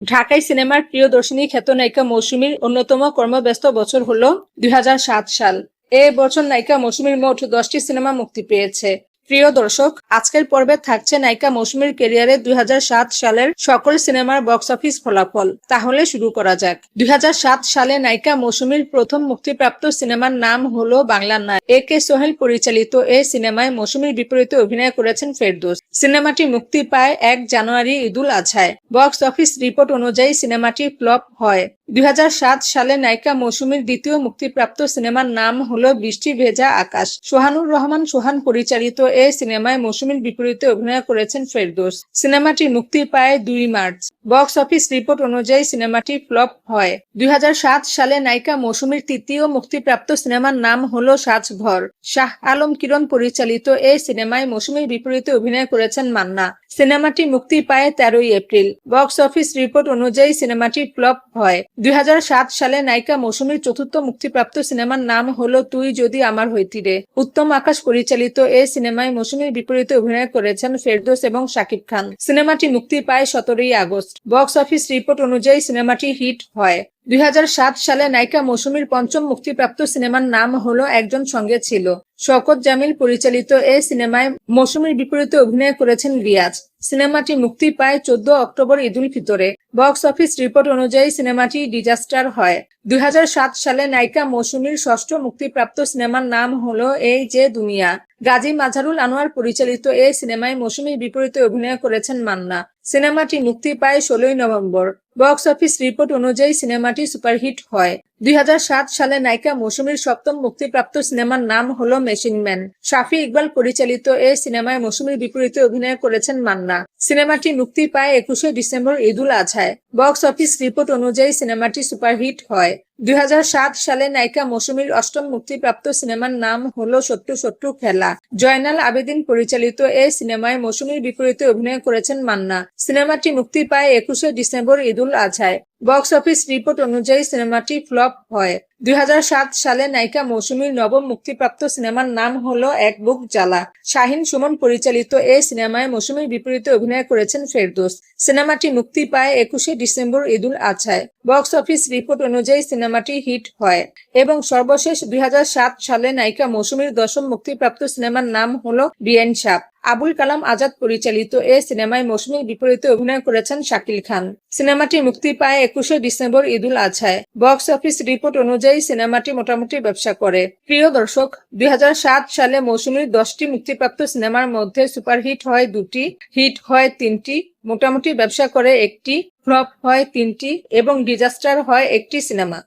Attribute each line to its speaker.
Speaker 1: ঢাকাই সিনেমার প্রিয়দর্শিনী খ্যাত নায়িকা মৌসুমীর অন্যতম কর্মব্যস্ত বছর হলো ২০০৭ সাল। এ বছর নায়িকা মৌসুমীর মোট 10টি সিনেমা মুক্তি পেয়েছে। প্রিয় দর্শক, আজকের পর্বে থাকছে নায়িকা মৌসুমীর ক্যারিয়ারে ২০০৭ সালের সকল সিনেমার বক্স অফিস ফলাফল। তাহলে শুরু করা যাক। ২০০৭ সালে নায়িকা মৌসুমীর প্রথম মুক্তিপ্রাপ্ত সিনেমার নাম হলো বাংলার নায়ক। এ কে সোহেল পরিচালিত এই সিনেমায় মৌসুমীর বিপরীতে অভিনয় করেছেন ফেরদৌস। সিনেমাটি মুক্তি পায় ১ জানুয়ারি ঈদুল আজহায়। বক্স অফিস রিপোর্ট অনুযায়ী সিনেমাটি ফ্লপ হয়। ২০০৭ সালে নায়িকা মৌসুমীর দ্বিতীয় মুক্তিপ্রাপ্ত সিনেমার নাম হলো বৃষ্টি ভেজা আকাশ। সোহানুর রহমান সোহান পরিচালিত এই সিনেমায় মৌসুমীর বিপরীতে অভিনয় করেছেন ফেরদৌস। সিনেমাটি মুক্তি পায় ২ মার্চ। বক্স অফিস রিপোর্ট অনুযায়ী সিনেমাটি ফ্লপ হয়। ২০০৭ সালে নায়িকা মৌসুমীর তৃতীয় মুক্তিপ্রাপ্ত সিনেমার নাম হলো সাজঘর। শাহ আলম কিরণ পরিচালিত এই সিনেমায় মৌসুমীর বিপরীতে অভিনয় করেছেন মান্না। সিনেমাটি মুক্তি পায় ১৩ এপ্রিল। বক্স অফিস রিপোর্ট অনুযায়ী সিনেমাটি ফ্লপ হয়। ২০০৭ সালে নায়িকা মৌসুমীর চতুর্থ মুক্তিপ্রাপ্ত সিনেমার নাম হলো তুই যদি আমার হইতিরে। উত্তম আকাশ পরিচালিত এই সিনেমায় মৌসুমীর বিপরীতে অভিনয় করেছেন ফেরদৌস এবং শাকিব খান। সিনেমাটি মুক্তি পায় ১৭ আগস্ট। বক্স অফিস রিপোর্ট অনুযায়ী সিনেমাটি হিট হয়। ২০০৭ সালে নায়িকা মৌসুমীর পঞ্চম মুক্তিপ্রাপ্ত সিনেমার নাম হলো একজন সঙ্গে ছিল। শওকত জামিল পরিচালিত এই সিনেমায় মৌসুমীর বিপরীতে অভিনয় করেছেন রিয়াজ। সিনেমাটি মুক্তি পায় ১৪ অক্টোবর ঈদুল ফিতরে। বক্স অফিস রিপোর্ট অনুযায়ী সিনেমাটি ডিজাস্টার হয়। ২০০৭ সালে নায়িকা মৌসুমীর ষষ্ঠ মুক্তিপ্রাপ্ত সিনেমার নাম হলো এই যে দুনিয়া। গাজী মাজহারুল আনোয়ার পরিচালিত এই সিনেমায় মৌসুমীর বিপরীতে অভিনয় করেছেন মান্না। সিনেমাটি মুক্তি পায় ১৬ নভেম্বর। বক্স অফিস রিপোর্ট অনুযায়ী সিনেমাটি সুপারহিট হয়। ২০০৭ সালে নায়িকা মৌসুমীর সপ্তম মুক্তিপ্রাপ্ত সিনেমার নাম হলো মেশিনম্যান। শাফি ইকবাল পরিচালিত এই সিনেমায় মৌসুমীর বিপরীতে অভিনয় করেছেন মান্না। সিনেমাটি মুক্তি পায় ২১ ডিসেম্বর ঈদুল আজহায়। বক্স অফিস রিপোর্ট অনুযায়ী সিনেমাটি সুপারহিট হয়। ২০০৭ সালে নায়িকা মৌসুমীর অষ্টম মুক্তিপ্রাপ্ত সিনেমার নাম হলো সট্টু সট্টু খেলা। জয়নাল আবেদিন পরিচালিত এই সিনেমায় মৌসুমীর বিপরীতে অভিনয় করেছেন মান্না। সিনেমাটি মুক্তি পায় ২১ ডিসেম্বর ঈদুল আজহায়। বক্স অফিস রিপোর্ট অনুযায়ী সিনেমাটি ফ্লপ হয়। ২০০৭ সালে নায়িকা মৌসুমীর নবম মুক্তিপ্রাপ্ত সিনেমার নাম হলো এক বুক জ্বালা। শাহিন সুমন পরিচালিত এই সিনেমায় মৌসুমীর বিপরীতে অভিনয় করেছেন ফেরদৌস। সিনেমাটি মুক্তি পায় ২১ ডিসেম্বর ঈদুল আজহায়। বক্স অফিস রিপোর্ট অনুযায়ী সিনেমাটি হিট হয়। এবং সর্বশেষ ২০০৭ সালে নায়িকা মৌসুমীর দশম মুক্তিপ্রাপ্ত সিনেমার নাম হলো বিআইন সাব। আবুল কালাম আজাদ পরিচালিত এই সিনেমায় মৌসুমীর বিপরীতে অভিনয় করেছেন শাকিল খান। সিনেমাটি মুক্তি পায় ২১ ডিসেম্বর ঈদুল আজহায়। বক্স অফিস রিপোর্ট অনুযায়ী সিনেমাটি মোটামুটি ব্যবসা করে। প্রিয় দর্শক, ২০০৭ সালে মৌসুমীর 10টি মুক্তিপ্রাপ্ত সিনেমার মধ্যে সুপারহিট হয় 2টি, হিট হয় 3টি, মোটামুটি ব্যবসা করে 1টি, ফ্লপ হয় 3টি এবং ডিজাস্টার হয় 1টি সিনেমা।